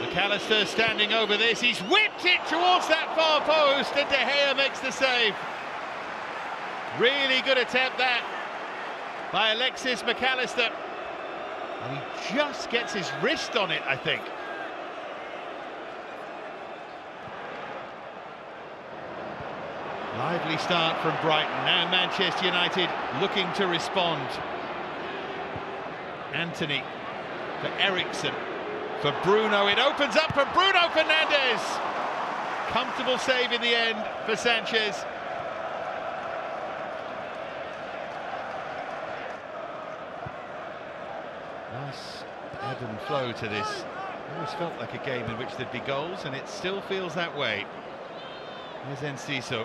McAllister standing over this, he's whipped it towards that far post and De Gea makes the save. Really good attempt that by Alexis McAllister. And he just gets his wrist on it, I think. Lively start from Brighton. Now Manchester United looking to respond. Anthony for Eriksen. For Bruno, it opens up for Bruno Fernandes. Comfortable save in the end for Sanchez. Nice ebb and flow to this. Always felt like a game in which there'd be goals, and it still feels that way. Here's Enciso.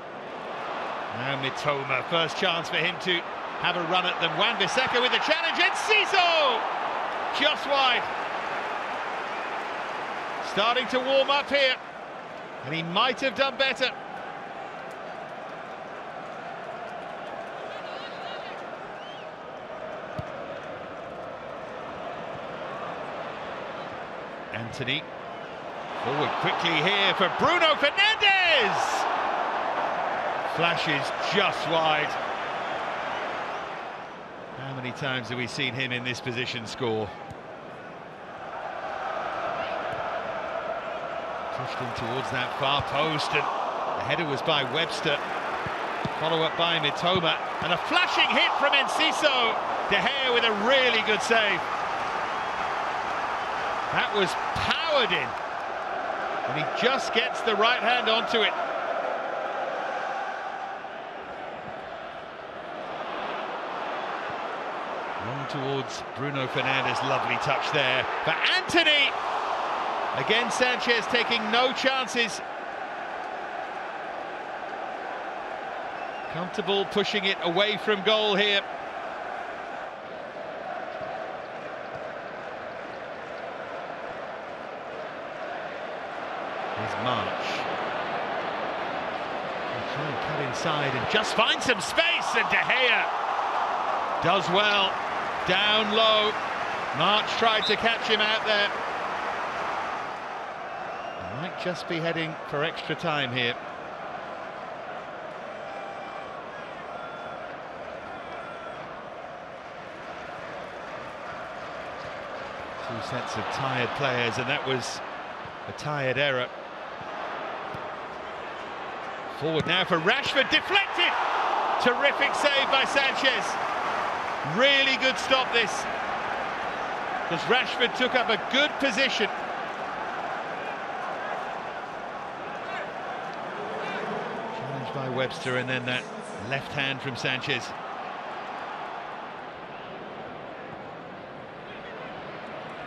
Now Mitoma, first chance for him to have a run at them. Wan-Bissaka with the challenge, Enciso! Just wide. Starting to warm up here, and he might have done better. Anthony, forward quickly here for Bruno Fernandes! Flashes just wide. How many times have we seen him in this position score? Pushed in towards that far post, and the header was by Webster. Follow-up by Mitoma, and a flashing hit from Enciso. De Gea with a really good save. That was powered in, and he just gets the right hand onto it. Long towards Bruno Fernandes, lovely touch there for Anthony. Again, Sanchez taking no chances. Comfortable pushing it away from goal here. Here's March. He'll try and cut inside and just find some space, and De Gea does well. Down low. March tried to catch him out there. Might just be heading for extra time here. Two sets of tired players, and that was a tired error. Forward now for Rashford, deflected! Terrific save by Sanchez. Really good stop this, because Rashford took up a good position. Challenged by Webster, and then that left hand from Sanchez.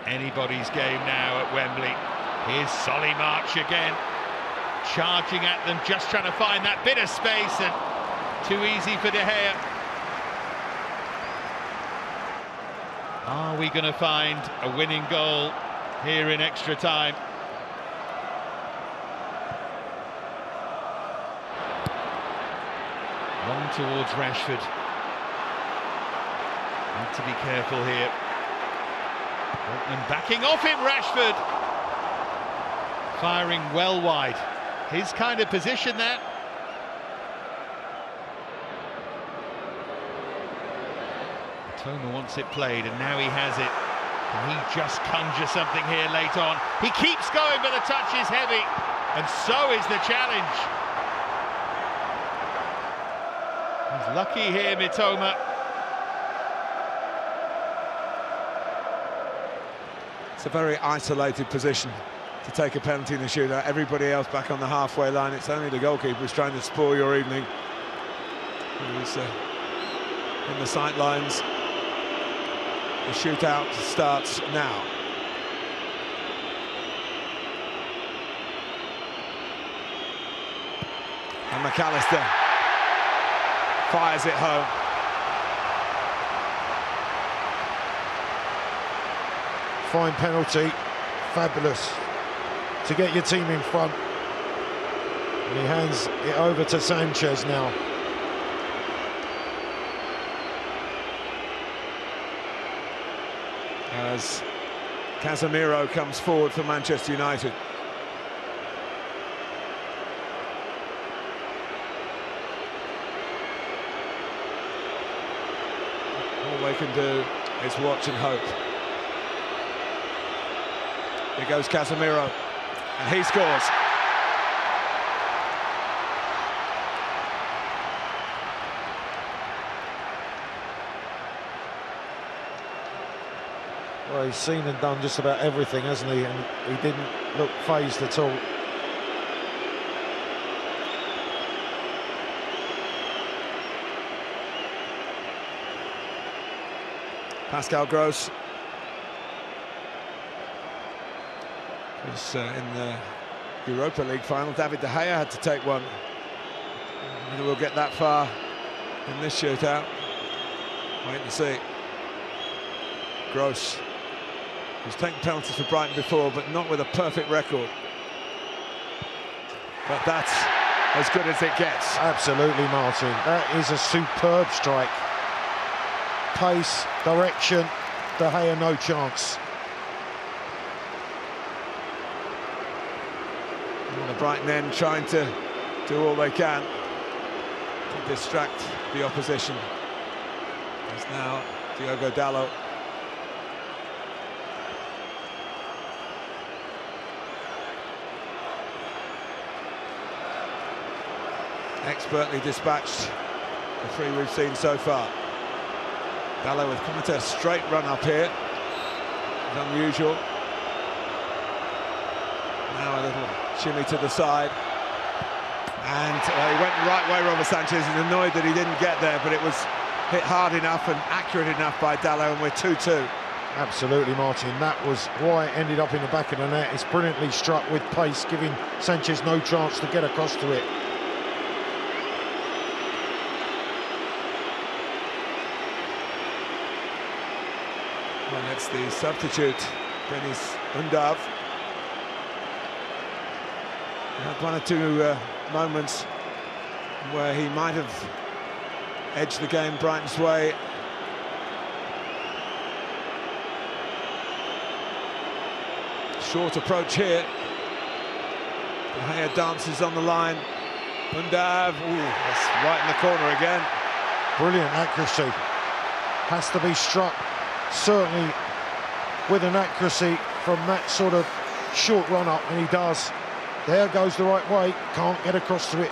Anybody's game now at Wembley. Here's Solly March again, charging at them, just trying to find that bit of space, and too easy for De Gea. Are we going to find a winning goal here in extra time? Long towards Rashford. Need to be careful here. Bolton backing off him, Rashford. Firing well wide. His kind of position there. Mitoma wants it played, and now he has it. Can he just conjure something here late on? He keeps going, but the touch is heavy, and so is the challenge. He's lucky here, Mitoma. It's a very isolated position to take a penalty in the shootout. Everybody else back on the halfway line. It's only the goalkeeper who's trying to spoil your evening. Who's in the sight lines. The shootout starts now. And McAllister fires it home. Fine penalty, fabulous to get your team in front. And he hands it over to Sanchez now. As Casemiro comes forward for Manchester United. All they can do is watch and hope. Here goes Casemiro, and he scores. Well, he's seen and done just about everything, hasn't he? And he didn't look fazed at all. Pascal Gross was in the Europa League final. David De Gea had to take one. Whether we'll get that far in this shootout, wait and see. Gross, who's taken penalties for Brighton before, but not with a perfect record. But that's as good as it gets. Absolutely, Martin. That is a superb strike. Pace, direction, De Gea no chance. And the Brighton end trying to do all they can to distract the opposition. There's now Diogo Dalot. Expertly dispatched the three we've seen so far. Dalot with quite a straight run up here. It's unusual. Now a little shimmy to the side. And he went the right way, Robert Sanchez. He's annoyed that he didn't get there, but it was hit hard enough and accurate enough by Dalot, and we're 2-2. Absolutely, Martin. That was why it ended up in the back of the net. It's brilliantly struck with pace, giving Sanchez no chance to get across to it. Well, that's the substitute, Dennis Undav. Had one or two moments where he might have edged the game Brighton's way. Short approach here. De Gea dances on the line. Undav, that's right in the corner again. Brilliant accuracy. Has to be struck, certainly with an accuracy from that sort of short run-up, and he does. There goes the right way, can't get across to it.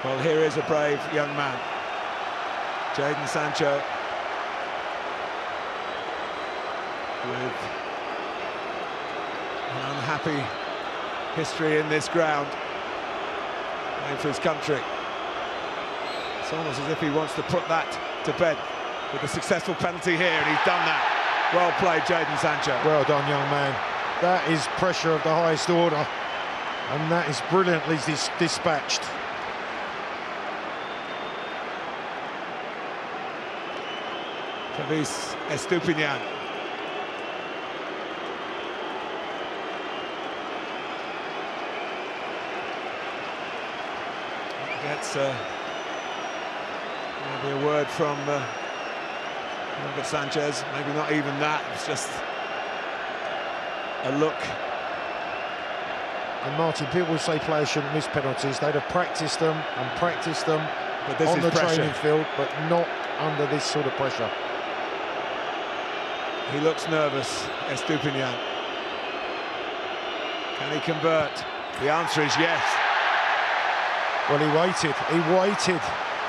Well, here is a brave young man, Jadon Sancho, with an unhappy history in this ground, playing for his country. It's almost as if he wants to put that to bed with a successful penalty here, and he's done that. Well played, Jadon Sancho. Well done, young man. That is pressure of the highest order, and that is brilliantly dispatched. Travis Estupinian. Gets maybe a word from Robert Sanchez, maybe not even that, it's just a look. And Martin, people say players shouldn't miss penalties. They'd have practiced them and practiced them on the training field, but not under this sort of pressure. He looks nervous, Estupinian. Can he convert? The answer is yes. Well, he waited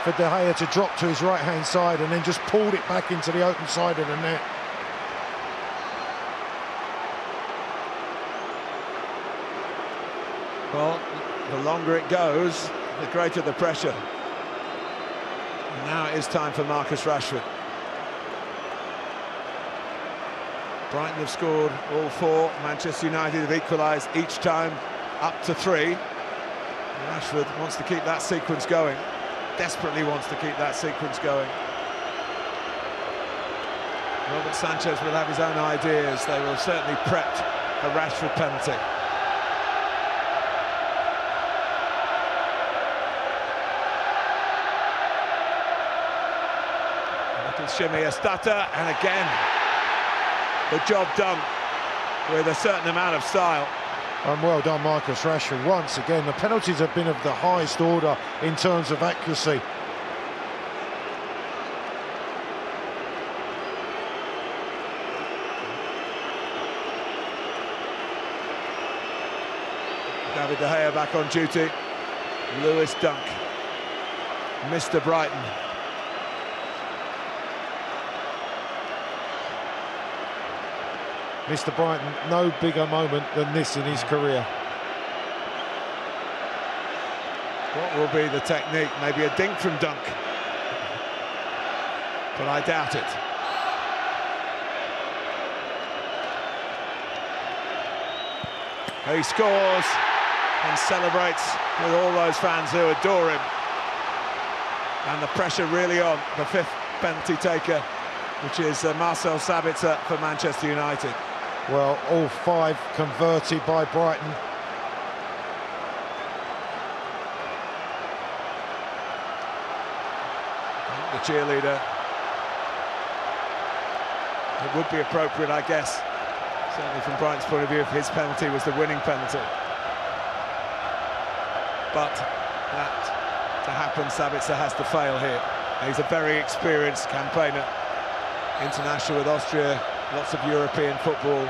for De Gea to drop to his right-hand side and then just pulled it back into the open side of the net. Well, the longer it goes, the greater the pressure. And now it is time for Marcus Rashford. Brighton have scored all four. Manchester United have equalised each time up to 3. Rashford wants to keep that sequence going. Desperately wants to keep that sequence going. Robert Sanchez will have his own ideas. They will certainly prep a Rashford penalty. Little shimmy, a stutter, and again, the job done with a certain amount of style. And well done, Marcus Rashford. Once again, the penalties have been of the highest order in terms of accuracy. David De Gea back on duty. Lewis Dunk, Mr. Brighton. Mr. Brighton, no bigger moment than this in his career. What will be the technique? Maybe a dink from Dunk, but I doubt it. He scores and celebrates with all those fans who adore him. And the pressure really on the fifth penalty taker, which is Marcel Sabitzer for Manchester United. Well, all 5 converted by Brighton. The cheerleader. It would be appropriate, I guess, certainly from Brighton's point of view, if his penalty was the winning penalty. But that to happen, Sabitzer has to fail here. He's a very experienced campaigner, international with Austria, lots of European football.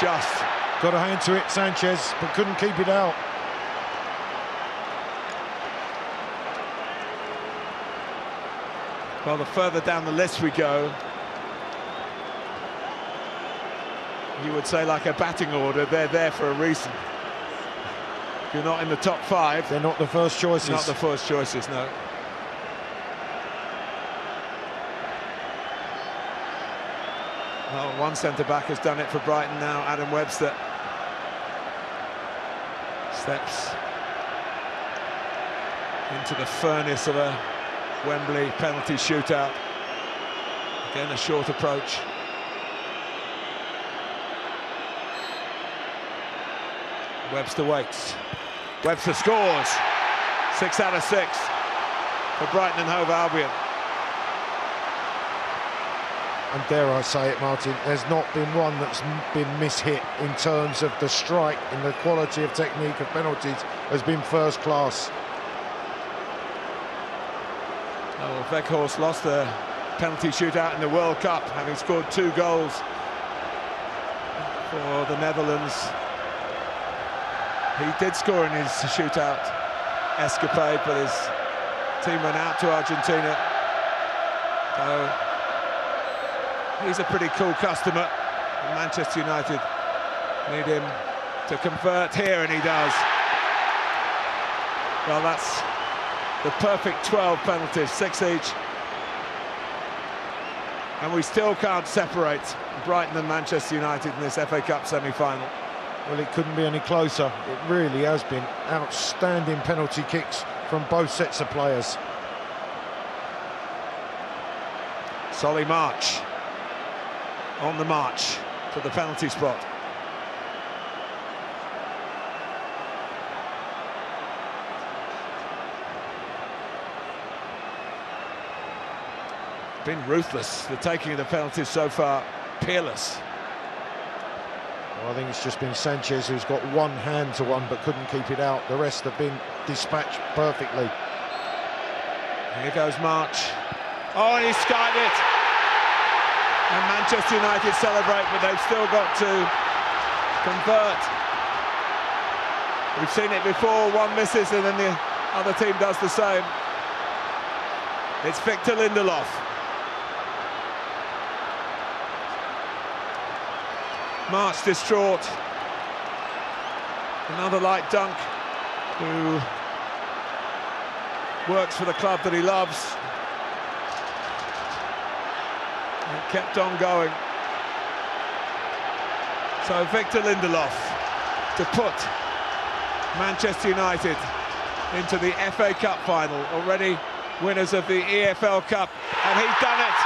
Just got a hand to it, Sanchez, but couldn't keep it out. Well, the further down the list we go, you would say, like a batting order, they're there for a reason. If you're not in the top 5, they're not the first choices. Not the first choices, no. Well, one centre-back has done it for Brighton now. Adam Webster steps into the furnace of a Wembley penalty shootout. Again, a short approach. Webster waits. Webster scores. 6 out of 6 for Brighton and Hove Albion. And dare I say it, Martin, there's not been one that's been mishit in terms of the strike, and the quality of technique of penalties has been first class. Oh, Weghorst lost the penalty shootout in the World Cup, having scored 2 goals for the Netherlands. He did score in his shootout escapade, but his team went out to Argentina. So he's a pretty cool customer. Manchester United need him to convert here, and he does. Well, that's the perfect 12 penalties, 6 each. And we still can't separate Brighton and Manchester United in this FA Cup semi-final. Well, it couldn't be any closer. It really has been outstanding penalty kicks from both sets of players. Solly March on the march to the penalty spot. Been ruthless, the taking of the penalties so far, peerless. Well, I think it's just been Sanchez who's got one hand to one but couldn't keep it out. The rest have been dispatched perfectly. Here goes March. Oh, and he skied it. And Manchester United celebrate, but they've still got to convert. We've seen it before, one misses and then the other team does the same. It's Victor Lindelof. March distraught. Another light Dunk, who works for the club that he loves. And kept on going. So Victor Lindelof to put Manchester United into the FA Cup final, already winners of the EFL Cup, and he's done it.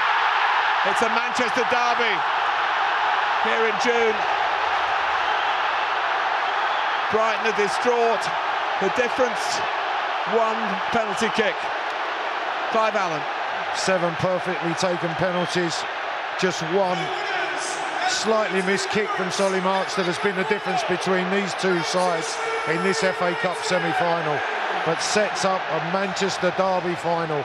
It's a Manchester derby here in June. Brighton are distraught. The difference, one penalty kick. Clive Allen. 7 perfectly taken penalties, just one slightly missed kick from Solly March that has been the difference between these two sides in this FA Cup semi-final, but sets up a Manchester derby final